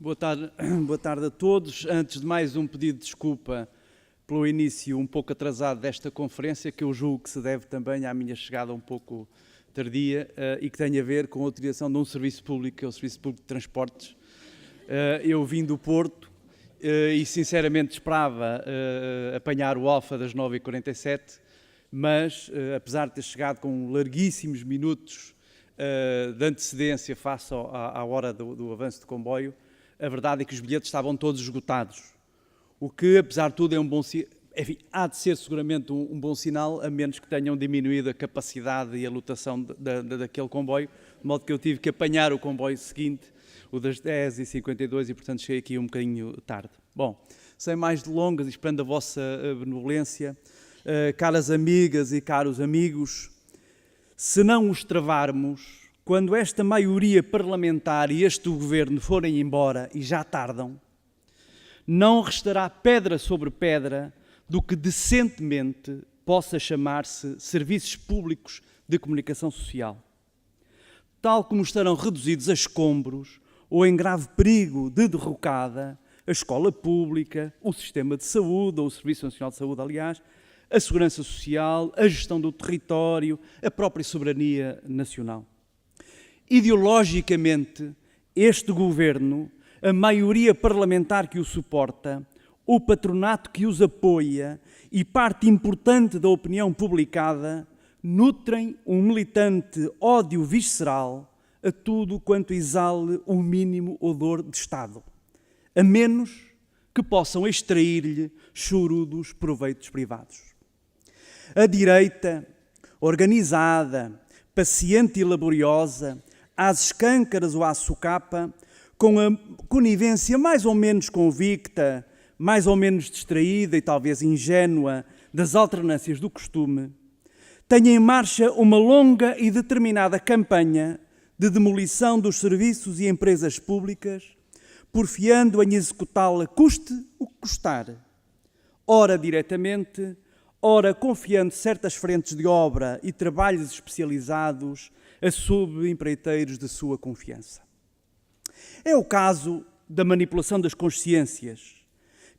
Boa tarde, boa tarde a todos. Antes de mais, um pedido de desculpa pelo início um pouco atrasado desta conferência, que eu julgo que se deve também à minha chegada um pouco tardia e que tem a ver com a utilização de um serviço público, que é o Serviço Público de Transportes. Eu vim do Porto e sinceramente esperava apanhar o Alfa das 9h47, mas apesar de ter chegado com larguíssimos minutos de antecedência face à hora do avanço do comboio, a verdade é que os bilhetes estavam todos esgotados, o que, apesar de tudo, é um bom sinal. Enfim, há de ser seguramente um bom sinal, a menos que tenham diminuído a capacidade e a lotação daquele comboio, de modo que eu tive que apanhar o comboio seguinte, o das 10h52, e portanto cheguei aqui um bocadinho tarde. Bom, sem mais delongas e esperando a vossa benevolência, caras amigas e caros amigos, se não os travarmos, quando esta maioria parlamentar e este governo forem embora, e já tardam, não restará pedra sobre pedra do que decentemente possa chamar-se serviços públicos de comunicação social, tal como estarão reduzidos a escombros ou em grave perigo de derrocada a escola pública, o sistema de saúde, ou o Serviço Nacional de Saúde, aliás, a segurança social, a gestão do território, a própria soberania nacional. Ideologicamente, este governo, a maioria parlamentar que o suporta, o patronato que os apoia e parte importante da opinião publicada nutrem um militante ódio visceral a tudo quanto exale um mínimo odor de Estado, a menos que possam extrair-lhe chorudos proveitos privados. A direita, organizada, paciente e laboriosa, às escâncaras ou à socapa, com a conivência mais ou menos convicta, mais ou menos distraída e talvez ingênua das alternâncias do costume, tem em marcha uma longa e determinada campanha de demolição dos serviços e empresas públicas, porfiando em executá-la custe o que custar, ora diretamente, ora confiando certas frentes de obra e trabalhos especializados a subempreiteiros de sua confiança. É o caso da manipulação das consciências,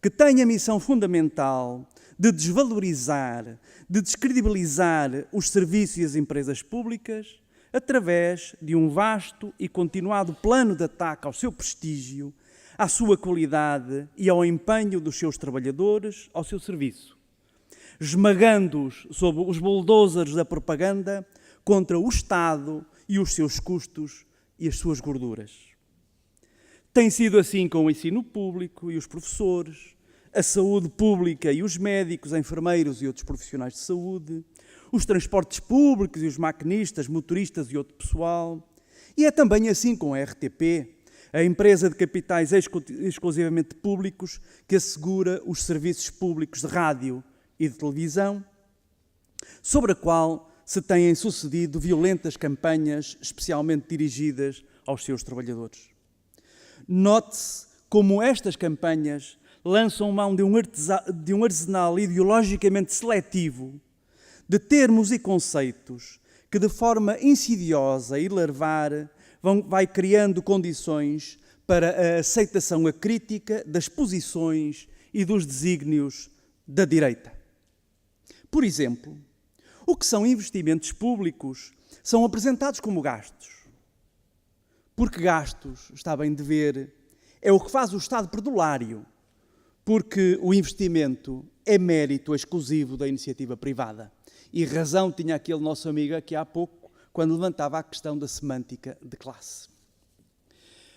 que tem a missão fundamental de desvalorizar, de descredibilizar os serviços e as empresas públicas através de um vasto e continuado plano de ataque ao seu prestígio, à sua qualidade e ao empenho dos seus trabalhadores ao seu serviço, esmagando-os sob os bulldozers da propaganda contra o Estado e os seus custos e as suas gorduras. Tem sido assim com o ensino público e os professores, a saúde pública e os médicos, enfermeiros e outros profissionais de saúde, os transportes públicos e os maquinistas, motoristas e outro pessoal. E é também assim com a RTP, a empresa de capitais exclusivamente públicos que assegura os serviços públicos de rádio e de televisão, sobre a qual se têm sucedido violentas campanhas especialmente dirigidas aos seus trabalhadores. Note-se como estas campanhas lançam mão de um arsenal ideologicamente seletivo de termos e conceitos que, de forma insidiosa e larvar, vai criando condições para a aceitação acrítica das posições e dos desígnios da direita. Por exemplo, o que são investimentos públicos são apresentados como gastos. Porque gastos, está bem de ver, é o que faz o Estado perdulário, porque o investimento é mérito exclusivo da iniciativa privada. E razão tinha aquele nosso amigo aqui há pouco, quando levantava a questão da semântica de classe.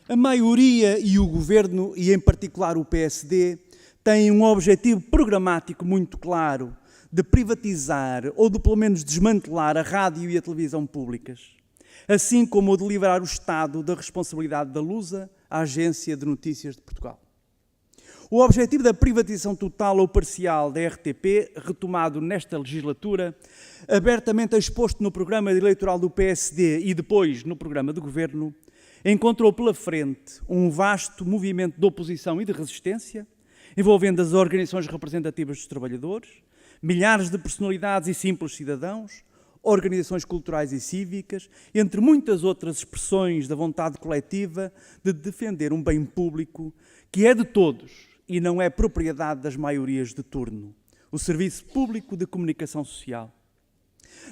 A maioria e o governo, e em particular o PSD, têm um objetivo programático muito claro de privatizar ou de pelo menos desmantelar a rádio e a televisão públicas, assim como o de livrar o Estado da responsabilidade da Lusa, a Agência de Notícias de Portugal. O objetivo da privatização total ou parcial da RTP, retomado nesta legislatura, abertamente exposto no programa eleitoral do PSD e depois no programa de governo, encontrou pela frente um vasto movimento de oposição e de resistência, envolvendo as organizações representativas dos trabalhadores, milhares de personalidades e simples cidadãos, organizações culturais e cívicas, entre muitas outras expressões da vontade coletiva de defender um bem público que é de todos e não é propriedade das maiorias de turno, o Serviço Público de Comunicação Social.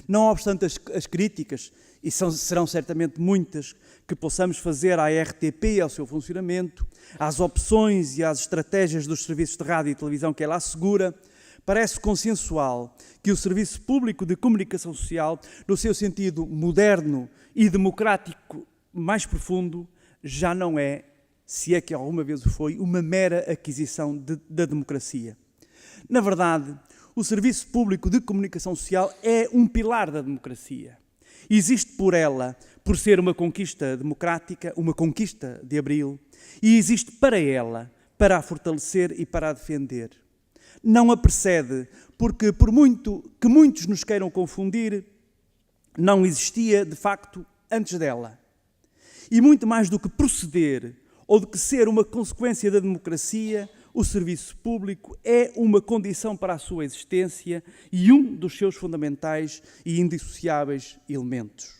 Não obstante as críticas, e serão certamente muitas, que possamos fazer à RTP e ao seu funcionamento, às opções e às estratégias dos serviços de rádio e televisão que ela assegura, parece consensual que o Serviço Público de Comunicação Social, no seu sentido moderno e democrático mais profundo, já não é, se é que alguma vez o foi, uma mera aquisição da democracia. Na verdade, o Serviço Público de Comunicação Social é um pilar da democracia. Existe por ela, por ser uma conquista democrática, uma conquista de Abril, e existe para ela, para a fortalecer e para a defender. Não a precede, porque por muito que muitos nos queiram confundir, não existia, de facto, antes dela. E muito mais do que proceder, ou de que ser uma consequência da democracia, o serviço público é uma condição para a sua existência e um dos seus fundamentais e indissociáveis elementos.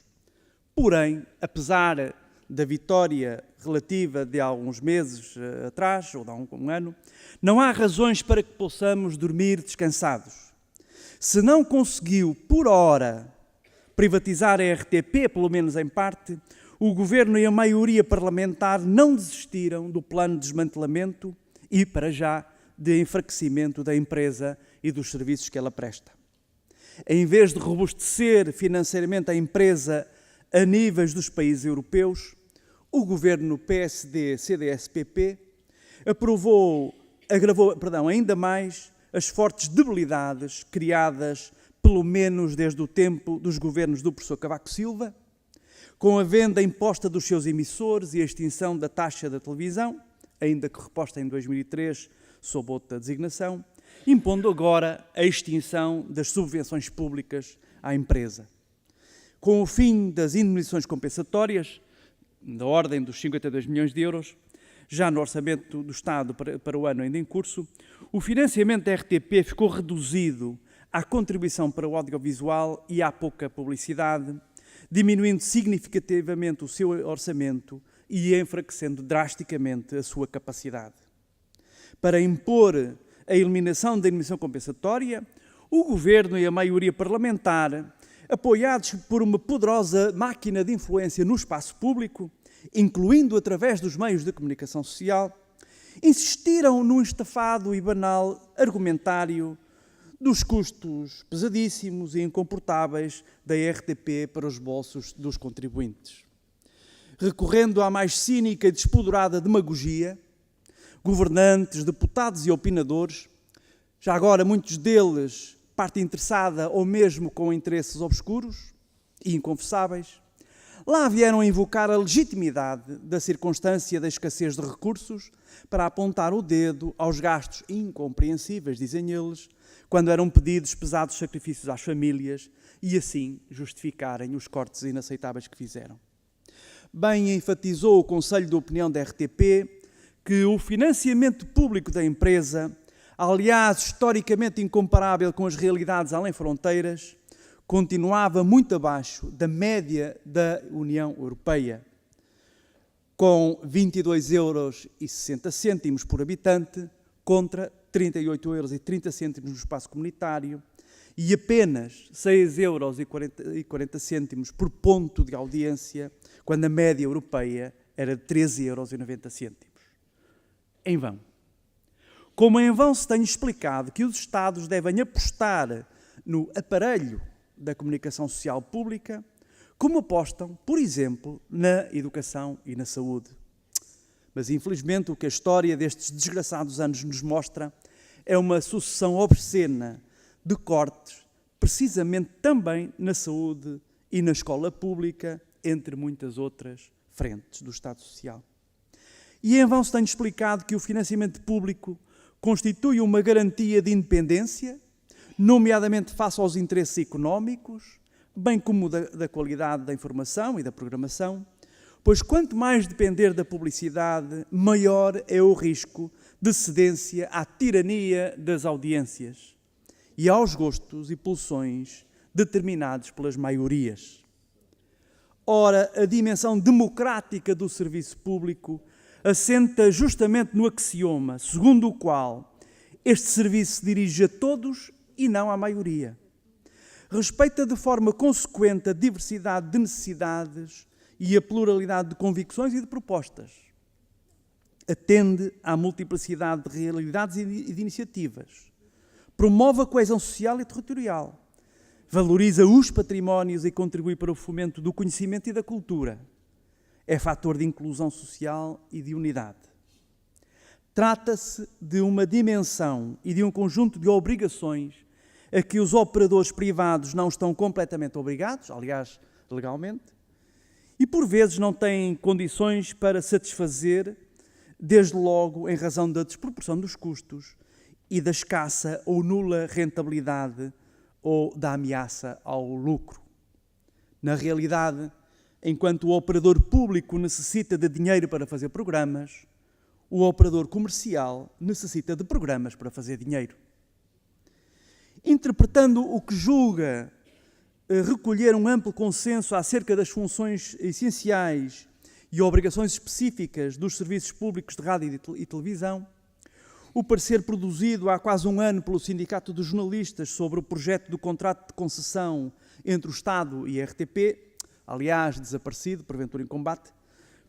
Porém, apesar da vitória relativa de alguns meses atrás, ou de um ano, não há razões para que possamos dormir descansados. Se não conseguiu, por hora, privatizar a RTP, pelo menos em parte, o Governo e a maioria parlamentar não desistiram do plano de desmantelamento e, para já, de enfraquecimento da empresa e dos serviços que ela presta. Em vez de robustecer financeiramente a empresa a níveis dos países europeus, o Governo PSD-CDS-PP agravou ainda mais as fortes debilidades criadas, pelo menos desde o tempo dos governos do professor Cavaco Silva, com a venda imposta dos seus emissores e a extinção da taxa da televisão, ainda que reposta em 2003 sob outra designação, impondo agora a extinção das subvenções públicas à empresa. Com o fim das indemnizações compensatórias, da ordem dos 52 milhões de euros, já no orçamento do Estado para o ano ainda em curso, o financiamento da RTP ficou reduzido à contribuição para o audiovisual e à pouca publicidade, diminuindo significativamente o seu orçamento e enfraquecendo drasticamente a sua capacidade. Para impor a eliminação da indemnização compensatória, o Governo e a maioria parlamentar, apoiados por uma poderosa máquina de influência no espaço público, incluindo através dos meios de comunicação social, insistiram no estafado e banal argumentário dos custos pesadíssimos e incomportáveis da RTP para os bolsos dos contribuintes. Recorrendo à mais cínica e despoderada demagogia, governantes, deputados e opinadores, já agora muitos deles parte interessada ou mesmo com interesses obscuros e inconfessáveis, lá vieram invocar a legitimidade da circunstância da escassez de recursos para apontar o dedo aos gastos incompreensíveis, dizem eles, quando eram pedidos pesados sacrifícios às famílias e assim justificarem os cortes inaceitáveis que fizeram. Bem enfatizou o Conselho de Opinião da RTP que o financiamento público da empresa, aliás, historicamente incomparável com as realidades além fronteiras, continuava muito abaixo da média da União Europeia, com 22,60 € por habitante, contra 38,30 € no espaço comunitário e apenas 6,40 € por ponto de audiência, quando a média europeia era de 13,90 €. Em vão. Como em vão se tem explicado que os Estados devem apostar no aparelho da comunicação social pública, como apostam, por exemplo, na educação e na saúde. Mas, infelizmente, o que a história destes desgraçados anos nos mostra é uma sucessão obscena de cortes, precisamente também na saúde e na escola pública, entre muitas outras frentes do Estado Social. E em vão se tem explicado que o financiamento público constitui uma garantia de independência, nomeadamente face aos interesses económicos, bem como da qualidade da informação e da programação, pois quanto mais depender da publicidade, maior é o risco de cedência à tirania das audiências e aos gostos e pulsões determinados pelas maiorias. Ora, a dimensão democrática do serviço público assenta justamente no axioma segundo o qual este serviço se dirige a todos e não à maioria. Respeita de forma consequente a diversidade de necessidades e a pluralidade de convicções e de propostas. Atende à multiplicidade de realidades e de iniciativas. Promove a coesão social e territorial. Valoriza os patrimónios e contribui para o fomento do conhecimento e da cultura. É fator de inclusão social e de unidade. Trata-se de uma dimensão e de um conjunto de obrigações a que os operadores privados não estão completamente obrigados, aliás, legalmente, e por vezes não têm condições para satisfazer, desde logo em razão da desproporção dos custos e da escassa ou nula rentabilidade ou da ameaça ao lucro. Na realidade, enquanto o operador público necessita de dinheiro para fazer programas, o operador comercial necessita de programas para fazer dinheiro. Interpretando o que julga recolher um amplo consenso acerca das funções essenciais e obrigações específicas dos serviços públicos de rádio e televisão, o parecer produzido há quase um ano pelo Sindicato dos Jornalistas sobre o projeto do contrato de concessão entre o Estado e a RTP, aliás, desaparecido, porventura em combate,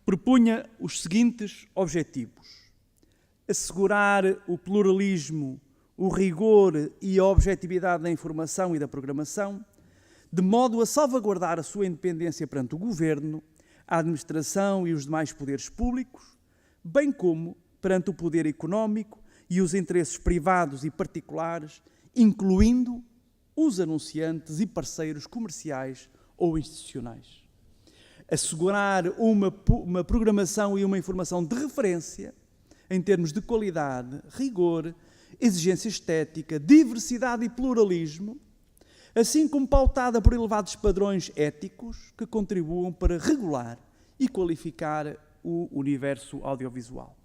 propunha os seguintes objetivos: assegurar o pluralismo, o rigor e a objetividade da informação e da programação, de modo a salvaguardar a sua independência perante o Governo, a administração e os demais poderes públicos, bem como perante o poder económico e os interesses privados e particulares, incluindo os anunciantes e parceiros comerciais ou institucionais. Assegurar uma programação e uma informação de referência em termos de qualidade, rigor, exigência estética, diversidade e pluralismo, assim como pautada por elevados padrões éticos que contribuam para regular e qualificar o universo audiovisual.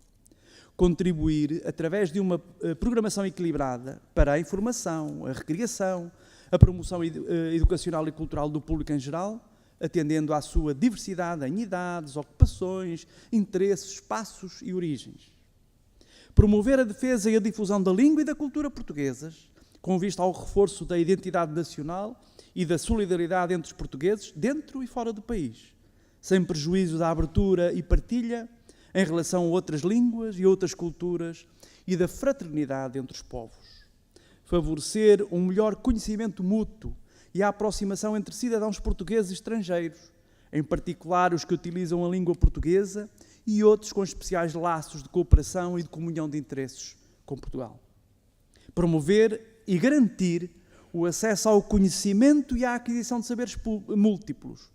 Contribuir, através de uma programação equilibrada, para a informação, a recreação, a promoção educacional e cultural do público em geral, atendendo à sua diversidade em idades, ocupações, interesses, espaços e origens. Promover a defesa e a difusão da língua e da cultura portuguesas, com vista ao reforço da identidade nacional e da solidariedade entre os portugueses, dentro e fora do país, sem prejuízo da abertura e partilha em relação a outras línguas e outras culturas e da fraternidade entre os povos. Favorecer um melhor conhecimento mútuo e a aproximação entre cidadãos portugueses e estrangeiros, em particular os que utilizam a língua portuguesa e outros com especiais laços de cooperação e de comunhão de interesses com Portugal. Promover e garantir o acesso ao conhecimento e à aquisição de saberes múltiplos,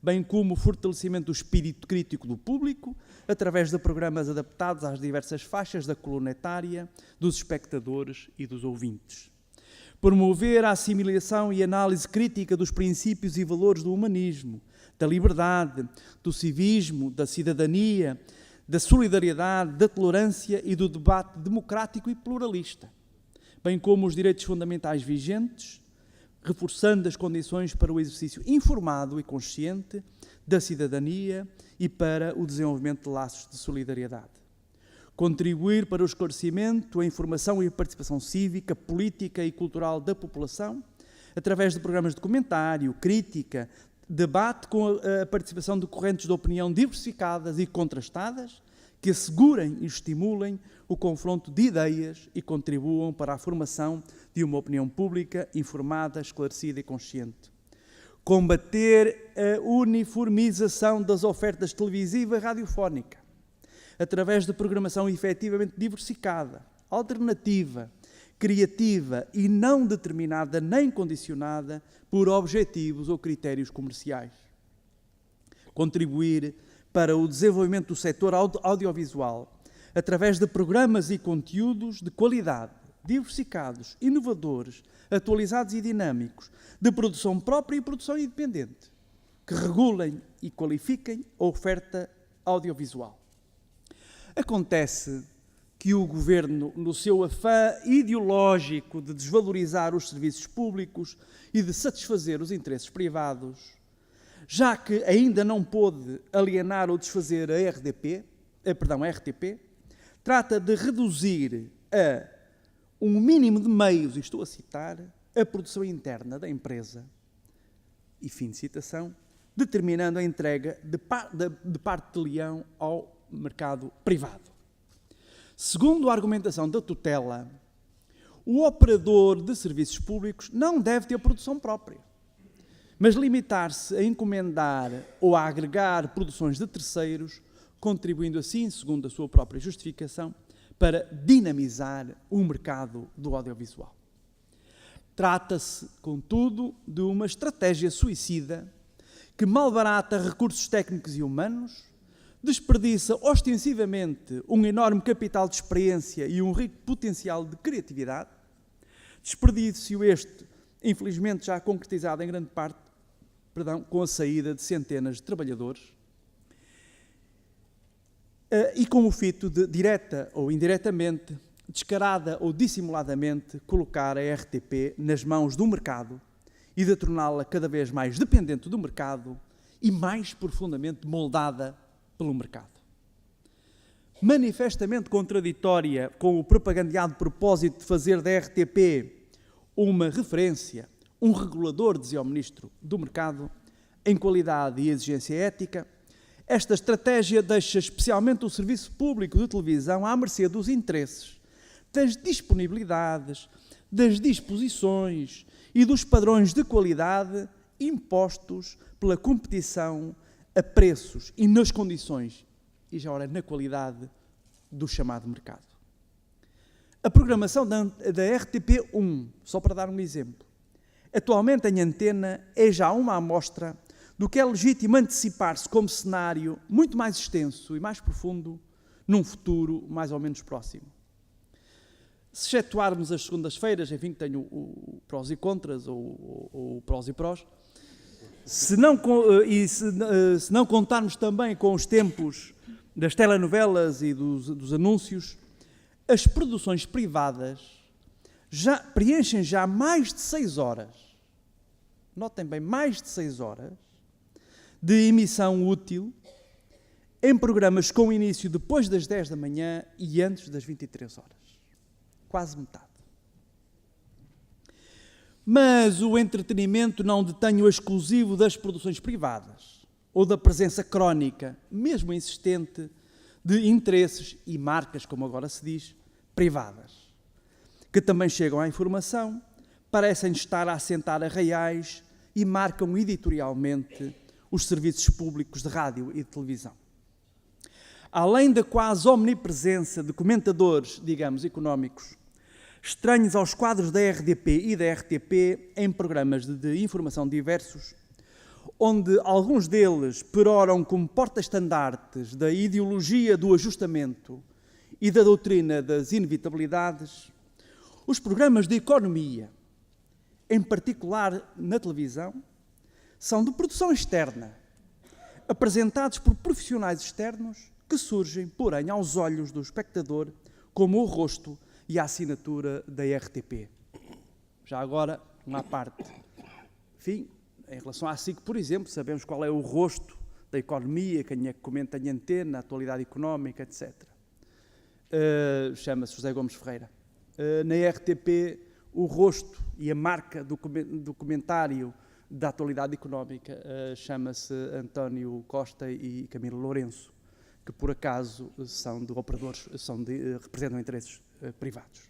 bem como o fortalecimento do espírito crítico do público, através de programas adaptados às diversas faixas da coluna etária, dos espectadores e dos ouvintes. Promover a assimilação e análise crítica dos princípios e valores do humanismo, da liberdade, do civismo, da cidadania, da solidariedade, da tolerância e do debate democrático e pluralista, bem como os direitos fundamentais vigentes, reforçando as condições para o exercício informado e consciente da cidadania e para o desenvolvimento de laços de solidariedade. Contribuir para o esclarecimento, a informação e a participação cívica, política e cultural da população, através de programas de comentário, crítica, debate com a participação de correntes de opinião diversificadas e contrastadas, que assegurem e estimulem o confronto de ideias e contribuam para a formação de uma opinião pública informada, esclarecida e consciente. Combater a uniformização das ofertas televisiva e radiofónica, através de programação efetivamente diversificada, alternativa, criativa e não determinada nem condicionada por objetivos ou critérios comerciais. Contribuir para o desenvolvimento do setor audiovisual, através de programas e conteúdos de qualidade, diversificados, inovadores, atualizados e dinâmicos, de produção própria e produção independente, que regulem e qualifiquem a oferta audiovisual. Acontece que o Governo, no seu afã ideológico de desvalorizar os serviços públicos e de satisfazer os interesses privados, já que ainda não pôde alienar ou desfazer a RTP, trata de reduzir a um mínimo de meios, e estou a citar, a produção interna da empresa, e fim de citação, determinando a entrega de parte de leão ao mercado privado. Segundo a argumentação da tutela, o operador de serviços públicos não deve ter produção própria, mas limitar-se a encomendar ou a agregar produções de terceiros, contribuindo assim, segundo a sua própria justificação, para dinamizar o mercado do audiovisual. Trata-se, contudo, de uma estratégia suicida que malbarata recursos técnicos e humanos, desperdiça ostensivamente um enorme capital de experiência e um rico potencial de criatividade, desperdício este, infelizmente, já concretizado em grande parte, com a saída de centenas de trabalhadores, e com o fito de, direta ou indiretamente, descarada ou dissimuladamente, colocar a RTP nas mãos do mercado e de torná-la cada vez mais dependente do mercado e mais profundamente moldada pelo mercado. Manifestamente contraditória com o propagandeado propósito de fazer da RTP uma referência, um regulador, dizia o Ministro, do mercado, em qualidade e exigência ética, esta estratégia deixa especialmente o serviço público de televisão à mercê dos interesses, das disponibilidades, das disposições e dos padrões de qualidade impostos pela competição a preços e nas condições, e já ora na qualidade, do chamado mercado. A programação da RTP1, só para dar um exemplo, atualmente em antena é já uma amostra do que é legítimo antecipar-se como cenário muito mais extenso e mais profundo num futuro mais ou menos próximo. Se excetuarmos as segundas-feiras, enfim, que tenho o prós e contras, ou prós e prós, se não contarmos também com os tempos das telenovelas e dos anúncios, as produções privadas preenchem já mais de 6 horas, notem bem, mais de 6 horas, de emissão útil em programas com início depois das 10 da manhã e antes das 23 horas. Quase metade. Mas o entretenimento não detém o exclusivo das produções privadas ou da presença crónica, mesmo insistente, de interesses e marcas, como agora se diz, privadas, que também chegam à informação, parecem estar a assentar arraiais e marcam editorialmente os serviços públicos de rádio e de televisão. Além da quase omnipresença de comentadores, digamos, económicos, estranhos aos quadros da RDP e da RTP em programas de informação diversos, onde alguns deles peroram como porta-estandartes da ideologia do ajustamento e da doutrina das inevitabilidades, os programas de economia, em particular na televisão, são de produção externa, apresentados por profissionais externos que surgem, porém, aos olhos do espectador como o rosto e a assinatura da RTP. Já agora, uma parte. Enfim, em relação à SIC, por exemplo, sabemos qual é o rosto da economia, quem é que comenta em antena, a atualidade económica, etc. Chama-se José Gomes Ferreira. Na RTP, o rosto e a marca do comentário da atualidade económica chama-se António Costa e Camilo Lourenço, que por acaso são de operadores, representam interesses privados.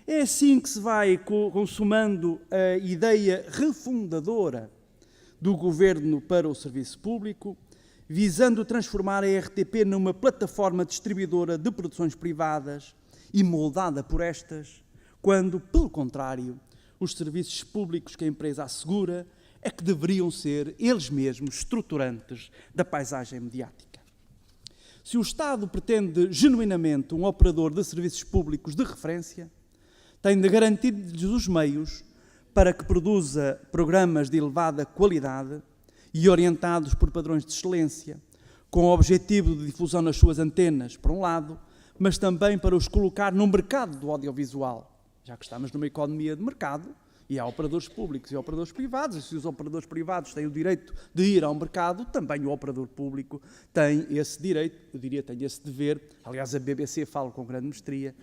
É assim que se vai consumando a ideia refundadora do Governo para o serviço público, visando transformar a RTP numa plataforma distribuidora de produções privadas e moldada por estas, quando, pelo contrário, os serviços públicos que a empresa assegura é que deveriam ser eles mesmos estruturantes da paisagem mediática. Se o Estado pretende genuinamente um operador de serviços públicos de referência, tem de garantir-lhes os meios para que produza programas de elevada qualidade e orientados por padrões de excelência, com o objetivo de difusão nas suas antenas, por um lado, mas também para os colocar no mercado do audiovisual, já que estamos numa economia de mercado, e há operadores públicos e operadores privados, e se os operadores privados têm o direito de ir ao mercado, também o operador público tem esse direito, eu diria tem esse dever. Aliás, a BBC fala com grande mestria.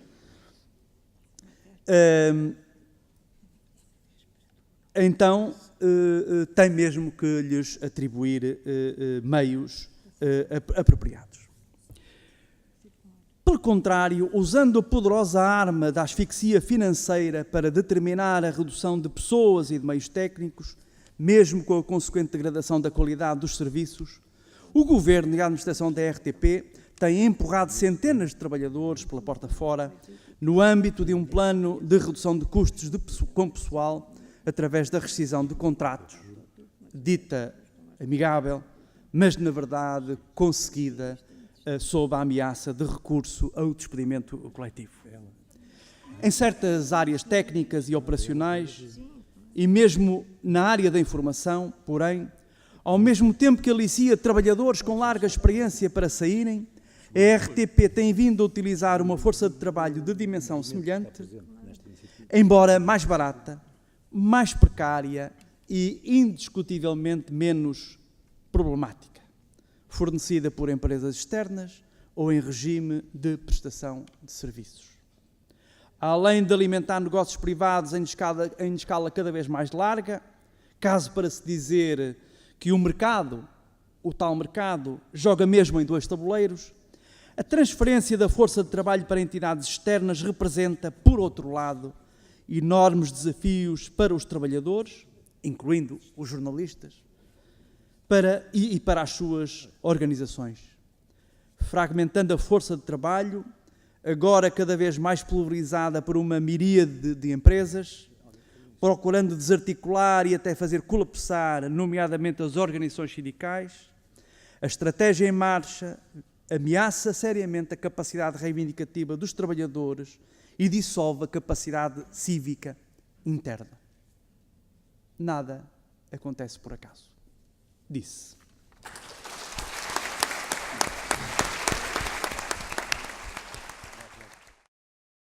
Então, tem mesmo que lhes atribuir meios apropriados. Pelo contrário, usando a poderosa arma da asfixia financeira para determinar a redução de pessoas e de meios técnicos, mesmo com a consequente degradação da qualidade dos serviços, o Governo e a administração da RTP têm empurrado centenas de trabalhadores pela porta fora no âmbito de um plano de redução de custos com pessoal através da rescisão de contratos, dita amigável, mas na verdade conseguida sob a ameaça de recurso ao despedimento coletivo. Em certas áreas técnicas e operacionais, e mesmo na área da informação, porém, ao mesmo tempo que alicia trabalhadores com larga experiência para saírem, a RTP tem vindo a utilizar uma força de trabalho de dimensão semelhante, embora mais barata, mais precária e indiscutivelmente menos problemática, fornecida por empresas externas ou em regime de prestação de serviços. Além de alimentar negócios privados em escala cada vez mais larga, caso para se dizer que o mercado, o tal mercado, joga mesmo em dois tabuleiros, a transferência da força de trabalho para entidades externas representa, por outro lado, enormes desafios para os trabalhadores, incluindo os jornalistas, e para as suas organizações, fragmentando a força de trabalho, agora cada vez mais pulverizada por uma miríade de empresas, procurando desarticular e até fazer colapsar, nomeadamente as organizações sindicais. A estratégia em marcha ameaça seriamente a capacidade reivindicativa dos trabalhadores e dissolve a capacidade cívica interna. Nada acontece por acaso. Disse.